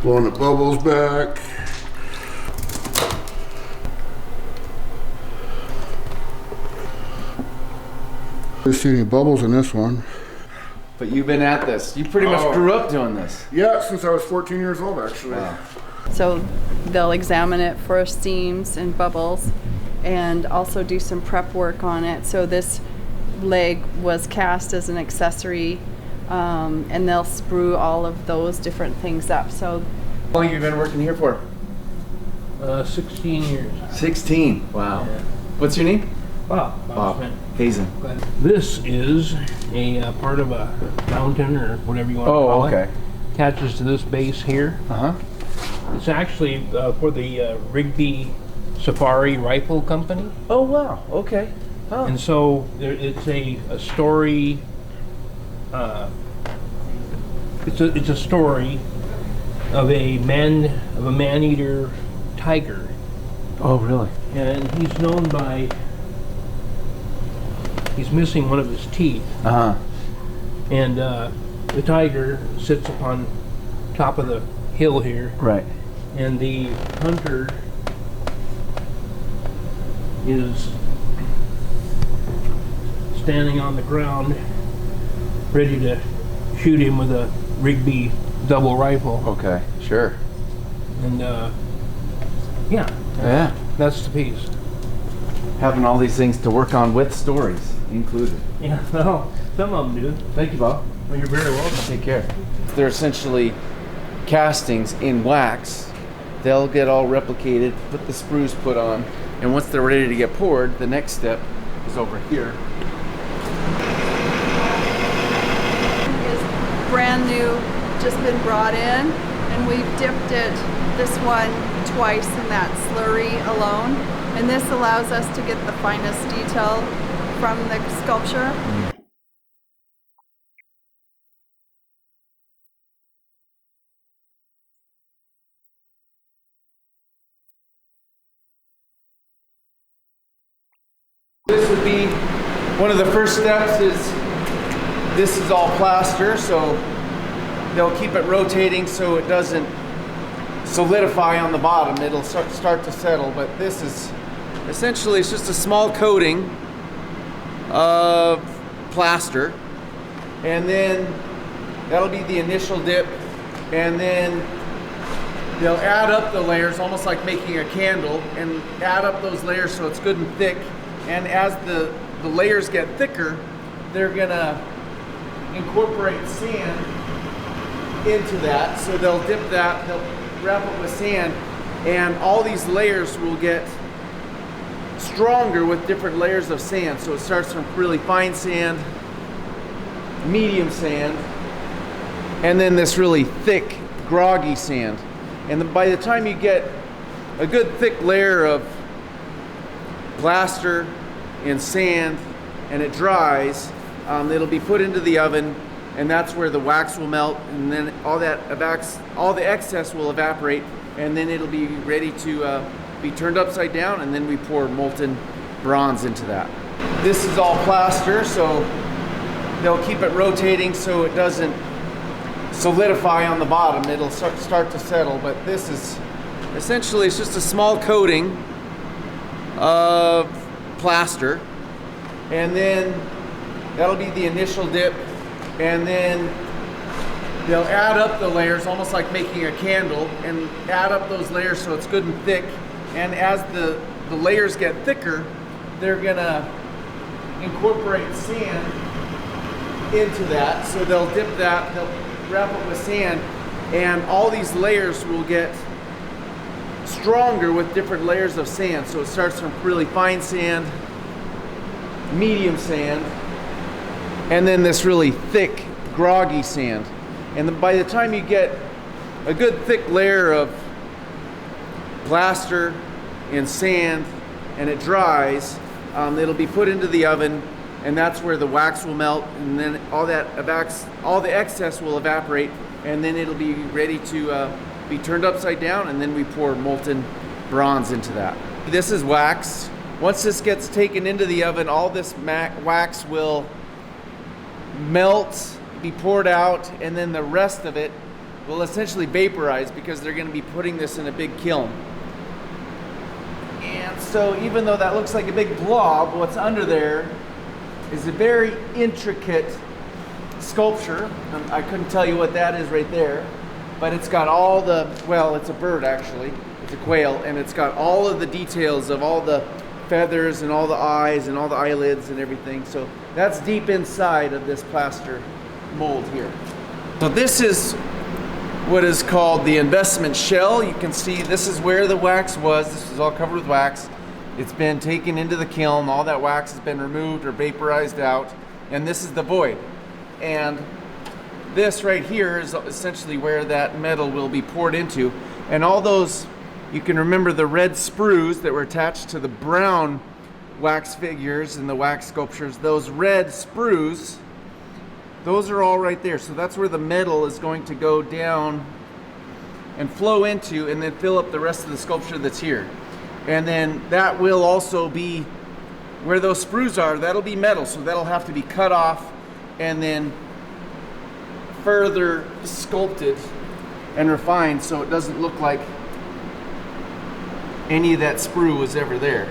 Blowing the bubbles back. Don't see any bubbles in this one. But you've been at this. You pretty much grew up doing this. Yeah, since I was 14 years old, actually. Wow. So they'll examine it for seams and bubbles and also do some prep work on it. So this leg was cast as an accessory, and they'll sprue all of those different things up. So How long have you been working here for? 16 years. 16. Wow. Yeah. What's your name? Bob. Hazen. This is a part of a fountain or whatever you want to call it. Attaches to this base here. It's actually for the Rigby Safari Rifle Company. Oh wow. Okay. Huh. And so it's a story. It's a story of a man-eater tiger, Oh really? and he's known by. He's missing one of his teeth, and the tiger sits upon top of the hill here, Right. and the hunter is standing on the ground, ready to shoot him with a Rigby double rifle. Okay. Sure. And yeah, Yeah. that's the piece. Having all these things to work on with stories included. Yeah, well, some of them do. Thank you, Bob. Well, you're very welcome. Take care. They're essentially castings in wax. They'll get all replicated, put the sprues put on, and once they're ready to get poured, the next step is over here. is brand new, just been brought in, and we've dipped it, this one, twice in that slurry alone. And this allows us to get the finest detail from the sculpture. This would be one of the first steps. This is all plaster, so they'll keep it rotating so it doesn't solidify on the bottom. It'll start to settle, but this is essentially, it's just a small coating of plaster, and then that'll be the initial dip, and then they'll add up the layers, almost like making a candle, and add up those layers so it's good and thick. And as the layers get thicker, they're gonna incorporate sand into that. So they'll dip that, they'll wrap it with sand, and all these layers will get stronger with different layers of sand. So it starts from really fine sand, medium sand, and then this really thick, groggy sand. And by the time you get a good thick layer of plaster and sand and it dries, it'll be put into the oven, and that's where the wax will melt, and then all the excess will evaporate, and then it'll be ready to be turned upside down, and then we pour molten bronze into that. This is all plaster, so they'll keep it rotating so it doesn't solidify on the bottom. It'll start to settle, but this is essentially, it's just a small coating of plaster, and then that'll be the initial dip, and then they'll add up the layers, almost like making a candle, and add up those layers so it's good and thick. And as the layers get thicker, they're gonna incorporate sand into that. So they'll dip that, they'll wrap it with sand, and all these layers will get stronger with different layers of sand. So it starts from really fine sand, medium sand, and then this really thick, groggy sand. And by the time you get a good thick layer of plaster and sand and it dries, it'll be put into the oven, and that's where the wax will melt, and then all the excess will evaporate, and then it'll be ready to be turned upside down, and then we pour molten bronze into that. This is wax. Once this gets taken into the oven, all this wax will melt, be poured out, and then the rest of it will essentially vaporize because they're going to be putting this in a big kiln. And so even though that looks like a big blob, what's under there is a very intricate sculpture. I couldn't tell you what that is right there, but it's got all the, well, it's a bird actually, it's a quail, and it's got all of the details of all the feathers and all the eyes and all the eyelids and everything. So that's deep inside of this plaster mold here. So this is what is called the investment shell. You can see this is where the wax was. This is all covered with wax. It's been taken into the kiln. All that wax has been removed or vaporized out. And this is the void. And this right here is essentially where that metal will be poured into. And all those, you can remember the red sprues that were attached to the brown wax figures and the wax sculptures. Those red sprues, those are all right there. So that's where the metal is going to go down and flow into and then fill up the rest of the sculpture that's here. And then that will also be where those sprues are. That'll be metal, so that'll have to be cut off and then further sculpted and refined so it doesn't look like any of that sprue was ever there.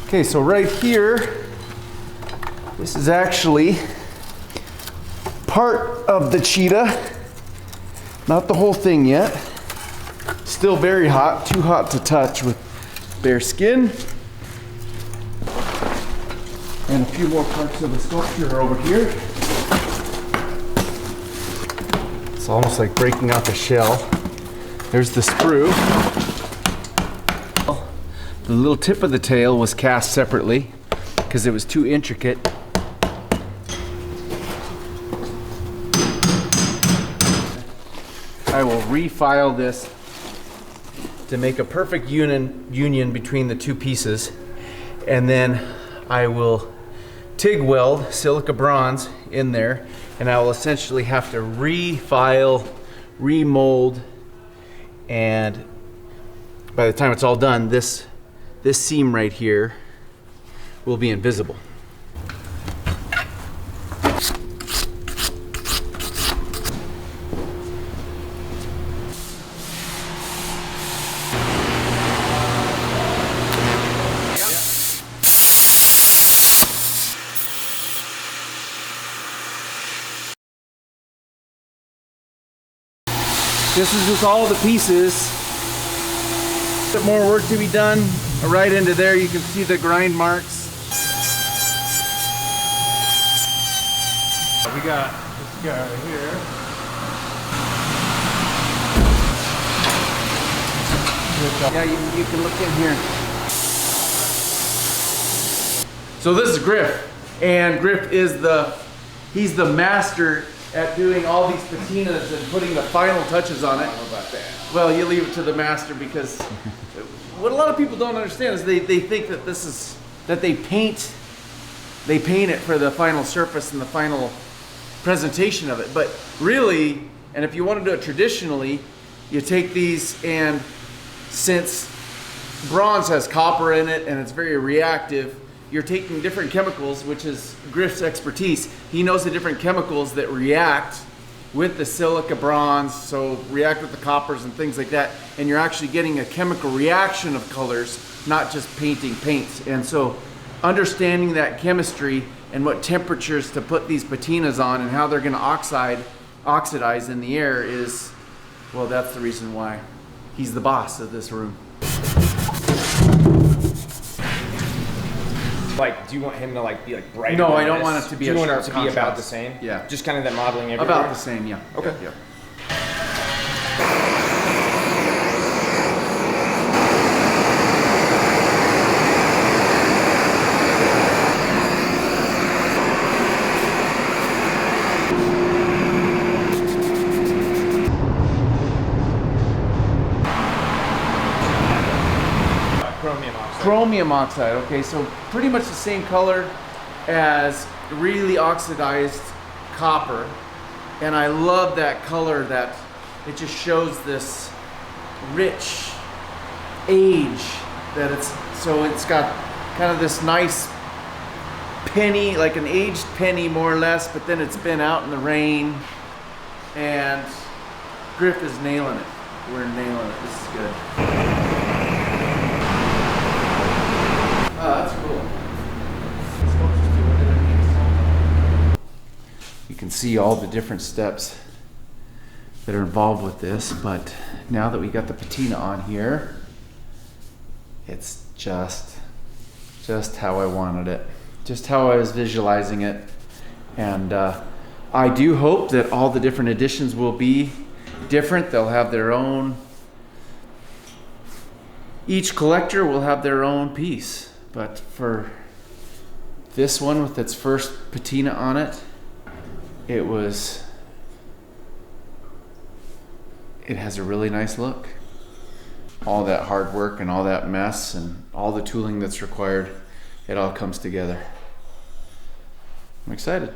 Okay, so right here, this is actually part of the cheetah. Not the whole thing yet. Still very hot, too hot to touch with bare skin. And a few more parts of the sculpture are over here. It's almost like breaking out the shell. There's the sprue. The little tip of the tail was cast separately because it was too intricate. I will refile this to make a perfect union between the two pieces. And then I will TIG weld silica bronze in there, and I will essentially have to refile, remold, and by the time it's all done, this seam right here will be invisible. This is just all the pieces. Bit more work to be done. Right into there, you can see the grind marks. We got this guy right here. Yeah, you can look in here. So this is Griff, and Griff is he's the master at doing all these patinas and putting the final touches on it. I don't know about that. Well, you leave it to the master, because what a lot of people don't understand is they think that they paint it for the final surface and the final presentation of it. But really, and if you want to do it traditionally, you take these, and since bronze has copper in it and it's very reactive, you're taking different chemicals, which is Griff's expertise. He knows the different chemicals that react with the silica bronze, so react with the coppers and things like that, and you're actually getting a chemical reaction of colors, not just painting paints. And so understanding that chemistry and what temperatures to put these patinas on and how they're going to oxidize in the air is, well, that's the reason why he's the boss of this room. Like, do you want him to be brighter? No, than I don't this? want it to be Do a you want sharp it to be contrast. about the same? Yeah. Just kind of that modeling everywhere? About the same, yeah. Okay. Yeah. Chromium oxide, okay, so pretty much the same color as really oxidized copper. And I love that color, that it just shows this rich age, that it's got kind of this nice penny, like an aged penny more or less, but then it's been out in the rain, and Griff is nailing it. We're nailing it. This is good. Oh, that's cool. You can see all the different steps that are involved with this, but now that we got the patina on here, it's just how I wanted it, just how I was visualizing it. And I do hope that all the different editions will be different. They'll have their own, each collector will have their own piece. But for this one with its first patina on it, it has a really nice look. All that hard work and all that mess and all the tooling that's required, it all comes together. I'm excited.